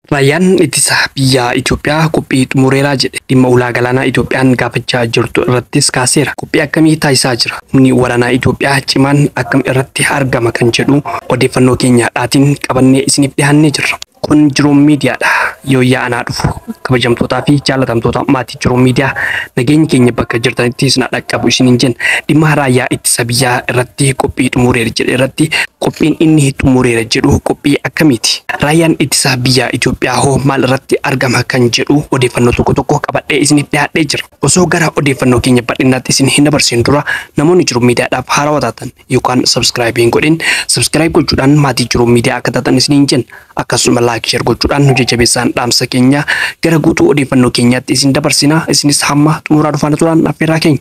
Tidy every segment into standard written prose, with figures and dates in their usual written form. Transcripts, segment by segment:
Raayyaan ittisa biyya Itoophiyaa qophii xumureeraa jedhe dhimma ulaa galaanaa Itoophiyaan gaafachaa jirtu irrattis kaaseera. Qophii akkamii taasisaa jira? Humni waraanaa Itoophiyaa cimaan akkam irratti argama kan jedhu odeeffannoo keenyaatiin qabannee isiniif dhiyaannee jirra. Kun Jiruum Miidiyaadha. Yoo yaa'anaa dhufu kabajamtootaa fi jaalatamtoota maatii Jiruum Miidiyaa nageenyi keenya bakka jirtanitti isin dhaqqabu isiniin jenna. Dhimma raayyaa ittisa biyyaa irratti qophii xumureera jedhe irratti qophiin inni xumureera jedhu qophii akkamiiti? Raayyaan ittisa biyya Itoophiyaa hoo maal irratti argama kan jedhu odeeffannoo tokko qabadhee isiniif dhiyaadhee jira. Osoo gara odeeffannoo keenya bal'inaatti isin hin dabarsin dura namoonni Jiruum Miidiyaadhaaf haarawaa taatan yookaan subscribe hin godhin subscribe gochuudhaan maatii Jiruum Miidiyaa akka taatan isiniin jenna. Akkasuma like share gochuudhaan nu jajjabeessaan dhaamsa keenya gara guutuu odeeffannoo keenyaatti isin dabarsina. Isinis hamma xumuraa dhufaan turaan affeerraa keenya.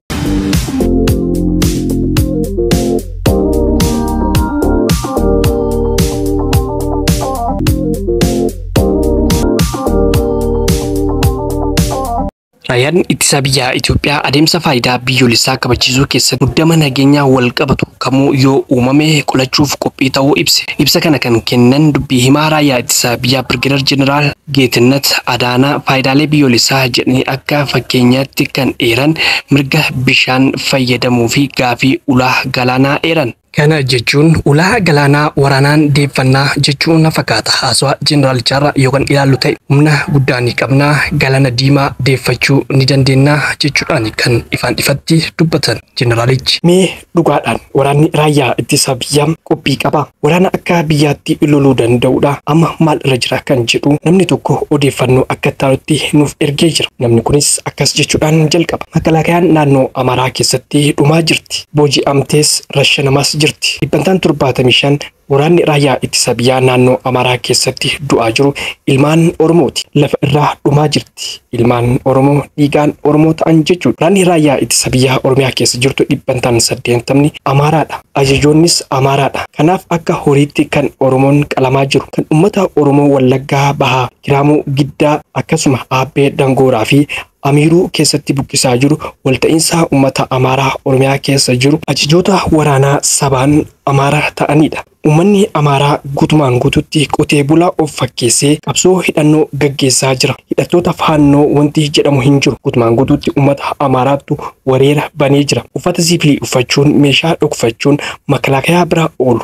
Raayyaan ittisa biyya Itoophiyaa adeemsa faayidaa biyyoolessaa kabachiisuu keessatti muddama nageenyaa wal qabatu kamuu yoo uumame qolachuuf qophii ta'uu ibse. Ibsa kana kan kennan dubbii himaa raayyaa ittisa biyyaa Birgeedar Jeneraal Geetinnat Adaanaa faayidaalee biyyoolessaa jedhanii akka fakkeenyaatti kan eeran mirga bishaan fayyadamuu fi gaafii ulaa galaanaa eeran. Kana jechuun ulaa galaanaa waraanaan deeffannaa jechuun na fakkaata. Haasawaa Jeneraalichaarraa yookaan ilaallu ta'e humna guddaa ni qabnaa galaana diimaa deeffachuu ni dandeenya jechuudhaan kan ifaan ifatti dubbatan Jeneraalichi. Mee dhugaadhaan waraanni raayyaa ittisa biyyaa qophii qaba. Waraana akka biyyaatti loluu danda'udha. Amma maal irra jira kan jedhu namni tokko odeeffannoo akka ta'utti nuuf ergee jira. Namni kunis akkas jechuudhaan jalqaba. Makalaakayaan naannoo Amaaraa keessatti dhumaa jirti. Booji'amtees rashanamas jirti. Dhibbantaan 75 waraanni raayyaa ittisa biyyaa naannoo Amaaraa keessatti du'aa jiru ilmaan Oromooti. Lafa irraa dhumaa jirti. Ilmaan Oromoo dhiigaan Oromoo ta'an jechuudha. Waraanni raayyaa ittisa biyyaa Oromiyaa keessa jirtu dhibbantaan 80 Amaaraadha. Ajajoonnis Amaaraadha. Kanaaf akka horiitti kan Oromoon qalamaa jiru kan uummata Oromoo Wallaggaa Bahaa, Kiraamuu Giddaa akkasuma Aabbee Dangooraa fi Amiruu keessatti buqqisaa jiru walta'iinsa uummata Amaaraa Oromiyaa keessa jiru ajajoota waraanaa sabaan Amaaraa ta'anidha. Uummanni Amaaraa guutumaan guututti qotee bulaa of fakkeessee qabsoo hidhannoo gaggeessaa jira. Hidhattoota faannoo wanti jedhamu hin jiru. Guutumaan guututti uummata Amaaraattu wareera banee jira. Uffata siviilii uffachuun meeshaa dhokfachuun makalaakayaa bira oolu.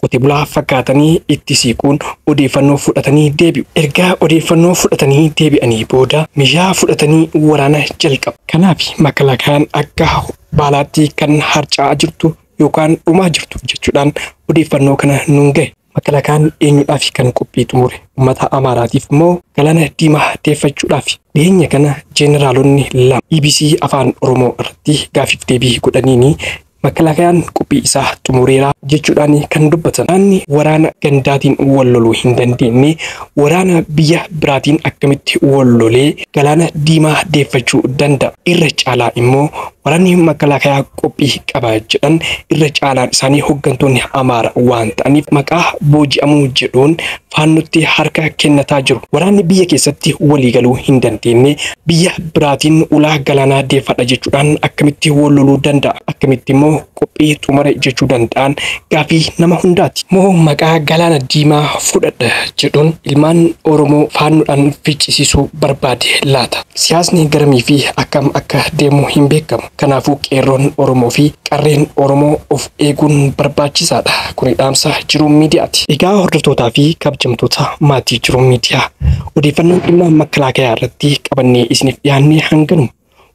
Qotee bulaa fakkaatanii itti siquun odeeffannoo fudhatanii deebi'u. Ergaa odeeffannoo fudhatanii deebi'anii booda meeshaa fudhatanii waraana jalqabu. Kanaaf makalaakayaan akka baalaatti kan harca'aa jirtu yookaan dhumaa jirtu jechuudhaan odeeffannoo kana nuun gahe. Makalaakayaan eenyudhaaf kan qophii xumure? Uummata Amaaraatiif immoo galaana diimaa deeffachuudhaaf. Dhiyeenya kana Jeneraalonni lama EBC Afaan Oromoo irratti gaafiif deebii godhaniini makalaakayaan qophii isaa xumureeraa jechuudhaan kan dubbatan. Waraanni waraana gandaatiin wal loluu hin dandeenye waraana biyya biraatiin akkamitti wal lolee galaana diimaa deeffachuu danda'a. Irra caalaa immoo waraanni makalaakayaa qophii qaba jedhan irra caalaan isaanii hooggantoonni Amaara waan ta'aniif maqaa booji'amuu jedhuun faannutti harka kennataa jiru. Waraanni biyya keessatti walii galuu hin dandeenye biyya biraatiin ulaa galaanaa deeffadha jechuudhaan akkamitti wal loluu danda'a? Akkamitti immoo qophii xumure jechuu danda'an gaafii nama hundaati. Moo maqaa galaana diimaa fudhadha jedhuun ilmaan Oromoo faannuudhaan ficcisiisuu barbaade laata? Siyaasni garamii fi akkam akka deemu hin beekamu. Kanaafuu qeerroon Oromoo fi qarreen Oromoo of eeguun barbaachisaadha. Kuni dhaamsa Jiruum Miidiyaati. Egaa hordoftootaa fi kabajamtoota maatii Jiruum Miidiyaa odeeffannoo dhimma makalaakayaa irratti qabannee isiniif dhiyaannee hanganuma.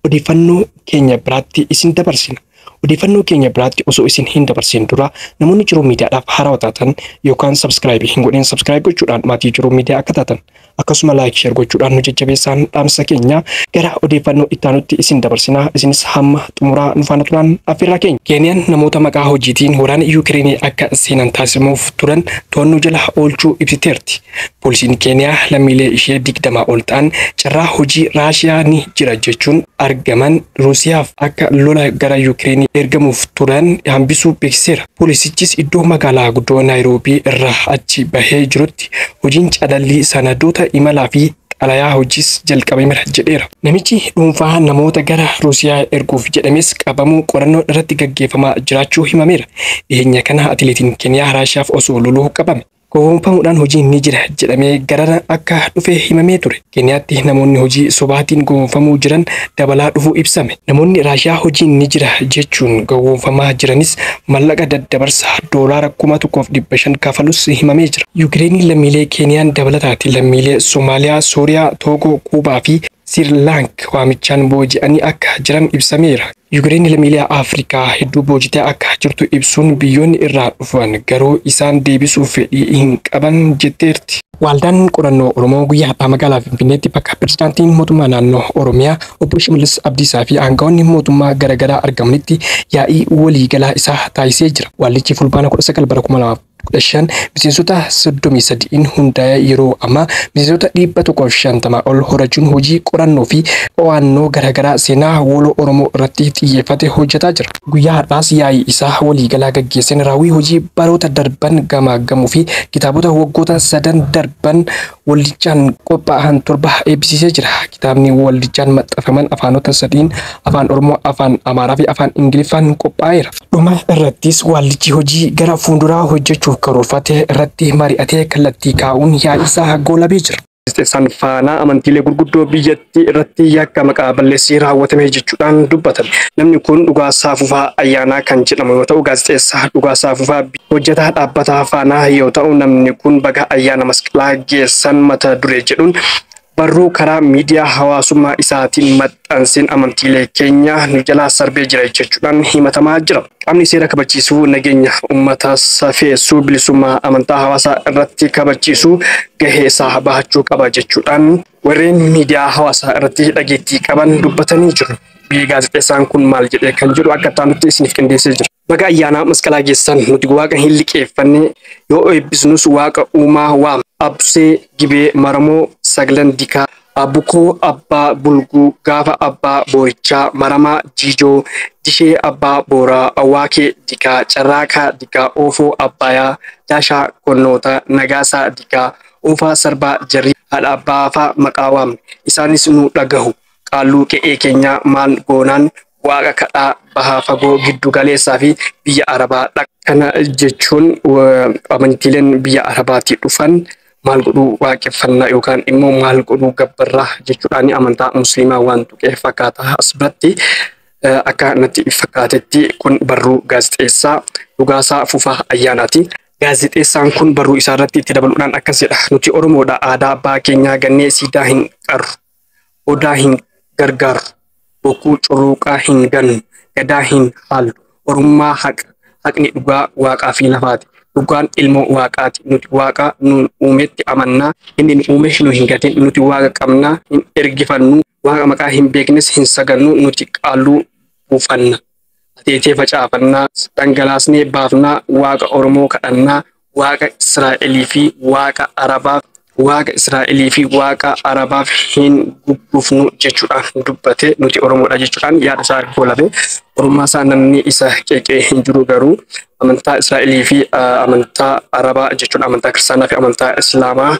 Odeeffannoo keenya biraatti isin dabarsina. Odeeffannoo keenya biraatti osoo isin hin dabarsin dura namoonni Jiruum Miidiyaadhaaf haarawaa taatan yookaan subscribe hin godhin subscribe gochuudhaan maatii Jiruum Miidiyaa akka taatan akkasuma like share gochuudhaan nu jajjabeessaan dhaamsa keenya gara odeeffannoo ittaanutti isin dabarsinaa. Isinis hamma xumuraa nu faana turaan affeerraa keenya. Keeniyaan namoota maqaa hojiitiin waraana Yuukireenii akka seenan taasifamuuf turan to'annoo jala oolchuu ibsiteerti. Poolisiin Keeniyaa lammiilee ishee 20 ol ta'an carraa hojii Raashiyaa ni jira jechuun argaman Ruusiyaaf akka lola gara Yuukireenii ergamuuf turan hambisuu beeksiseera. Poolisichis iddoo magaalaa guddoo Naayiroobii irraa achi bahee jirutti hojiin cadallii sanadoota imalaa fi xalayaa hojiis jalqabameera jedheera. Namichi dhuunfaa namoota gara Ruusiyaa erguuf jedhames qabamuu qorannoo irratti gaggeeffamaa jiraachuu himameera. Dhiyeenya kana atileetiin Keeniyaa Raashiyaaf osoo loluu qabame. gowwoomfamuudhaan hojiin ni jira jedhamee garana akka dhufe himamee ture. Keeniyaatti namoonni hojii sobaatiin gowwoomfamuu jiran dabalaa dhufuu ibsame. Namoonni Raashiyaa hojiin ni jira jechuun gowwoomfamaa jiranis mallaqa daddabarsaa doolaara 1,500 kafalus himamee jira. Yuukireenii lammiilee Keeniyaan dabalataatti lammiilee Somaaliyaa, Sooriyaa, Toogoo, Kuubaa fi Sirilaank waamichaan booji'anii akka jiran ibsameera. Yuukireen lammiilee Afrikaa hedduu boojitee akka jirtu ibsuun biyyoonni irraa dhufan garuu isaan deebisuuf fedhii hin qaban jetteerti. Waldaan qorannoo Oromoo guyyaa har'aa magaalaa Finfinneetti bakka pirezidaantiin mootummaa naannoo Oromiyaa obbo Shimallis Abdiisaa fi aangawoonni mootummaa garaagaraa argamanitti yaa'ii waliigalaa isaa taasisee jira. Waldichi fulbaana 19 bara 2015 miseensota 33 hundaa'ee yeroo ammaa miseensota 150 ol horachuun hojii qorannoo fi qo'annoo garaagaraa seenaa waloo Oromoo irratti xiyyeeffate hojjetaa jira. Guyyaa har'aas yaa'ii isaa waliigalaa gaggeesseen raawwii hojii baroota darban gamaggamuu fi kitaabota waggoota 3 darban waldichaan qophaa'an 7 eebbisiisee jira. Kitaabni waldichaan maxxanfaman afaanota 3 afaan Oromoo, afaan Amaaraa fi afaan Ingiliffaan qophaa'eera. Dhuma irrattis waldichi hojii gara fuulduraa hojjechuuf karoorfate irratti mari'atee kallattii kaa'uun yaa'ii isaa goolabee jira. Gaazexeessaan faanaa amantiilee gurguddoo biyyattii irratti yakka maqaa balleessii raawwatame jechuudhaan dubbatame. Namni kun Dhugaasaa Fufaa Ayyaanaa kan jedhamu yoo ta'u, gaazexeessaa Dhugaasaa Fufaa hojjetaa dhaabbata faanaa yoo ta'u, namni kun baga ayyaana masqalaa geessan mata duree jedhuun barruu karaa miidiyaa hawaasummaa isaatiin maxxanseen amantiilee keenya nu jalaa sarbee jira jechuudhaan himatamaa jira. Qaamni seera kabachiisuu nageenya uummata safeessuu bilisummaa amantaa hawaasaa irratti kabachiisuu gahee isaa bahachuu qaba jechuudhaan warreen miidiyaa hawaasaa irratti dhageettii qaban dubbatanii jiru. Gaazexeessaan kun maal jedhee kan jedhu akka taanutti isiniif qindeessee jira. Baga ayyaana masqalaa geessan nuti waaqa hin liqeeffanne yoo eebbisnus waaqa uumaa waam. Absee Gibee Maramoo Saglan Dikaa Abukoo Abbaa Bulguu Gaafa Abbaa Boorichaa Maramaa Jiijoo Dishee Abbaa Booraa Awaakee Dikaa Carraakaa Dikaa Oofoo Abbayaa Jaashaa Konnoota Nagaasaa Dikaa Oofaa Sarbaa Jarrii haadha Abbaafaa maqaa waamne isaanis nu dhagahu qaalluu qe'ee keenya maal goonaan waaqa kadhaa bahaa fagoo giddu galeessaa fi biyya Arabaa kana jechuun amantiileen biyya Arabaatii dhufan maal godhuu waaqeffannaa yookaan immoo maal godhuu gabbarraa jechuudhaan amantaa musliimaa waan tuqee fakkaata as biratti akka natti fakkaatetti kun barruu gaazexeessaa Dhugaasaa Fufaa Ayyaanaati. Gaazexeessaan kun barruu isaa irratti itti dabaluudhaan akkas jedha. Nuti Oromoodha aadaa abbaa keenyaa gannee siidaa hin qarru, odaa hin gargaaru, bokkuu corooqaa hin gannu, gadaa hin haallu, orummaa haqni dhugaa waaqaa fi lafaati. Dhugaan ilmoo waaqaati. Nuti waaqa nu uumetti amannaa. Inni nu uume nu hin gatin. Nuti waaqa qabnaa hin ergifannu. Waaqa maqaa hin beeknes hin sagannu. Nuti qaalluu buufanna. Ateetee facaafannaa. Dhangalaasnee baafnaa. Waaqa Oromoo kadhannaa. Waaqa Israa'elii fi waaqa Arabaaf. Waaqa Israa'elii fi waaqa Arabaaf hin gubbufnu jechuudhaan dubbate. Nuti Oromoodha jechuudhaan yaada isaa goolabee oromummaa isaa namni isa qeeqee hin jiru garuu amantaa Israa'elii fi amantaa Arabaa jechuun amantaa Kiristaanaa fi amantaa Islaamaa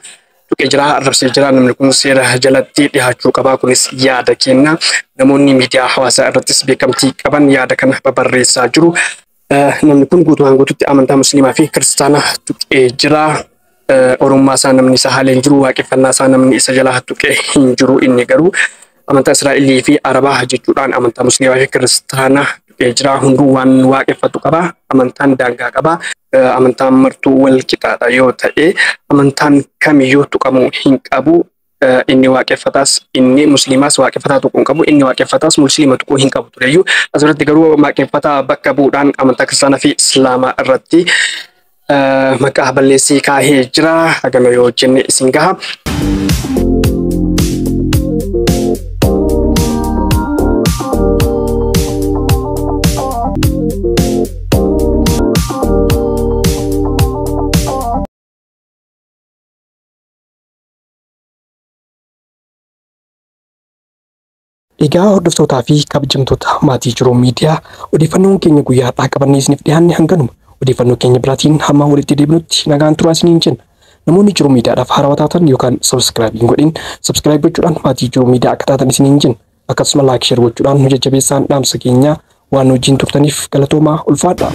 tuqee jira, arrabsee jira. Namni kun seera jalatti dhiyaachuu qaba. Kunis yaada kenna. Namoonni miidiyaa hawaasaa irrattis beekamtii qaban yaada kana barreessaa jiru. Namni kun guutumaan guututti amantaa Musliimaa fi Kiristaanaa tuqee jira. Oromummaa isaa namni isa haalee hin jiru. Waaqeffannaa isaa namni isa jalaa tuqee hin jiru. Inni garuu amantaa Israa'elii fi Arabaa jechuudhaan amantaa Musliimaa fi Kiristaanaa tuqee jira. Hunduu waan waaqeffatu qaba. Amantaan daangaa qaba. Amantaan martuu wal qixaadha yoo ta'e amantaan kamiyyuu tuqamuu hin qabu. Inni waaqeffataas inni Musliimaas waaqeffataa tuquu hin qabu. Inni waaqeffataas Musliima tuquu hin qabu tureyyuu. Asirratti garuu waaqeffataa bakka bu'uudhaan amantaa Kiristaanaa fi Islaamaa irratti maqaa balleessii kaahee jira. Hagana yoo jenne isin gaha. Egaa hordoftootaa fi kabajamtoota maatii Jiruu Miidiyaa odeeffannoon keenya guyyaa har'aa qabannee isiniif dhiyaanne hanganuma. Odeeffannoo keenya biraatiin hamma walitti deebinutti nagaan turaa isiniin jenna. Namoonni Jiruu Miidiyaadhaaf haarawaa taatan yookaan sabskiraayib hin godhin sabskiraayib gochuudhaan maatii Jiruu Miidiyaa akka taatan isiniin jenna. Akkasuma laayik sheer gochuudhaan nu jajjabeessaan dhaamsa keenya waan wajjin turtaniif galatoomaa ulfaadha.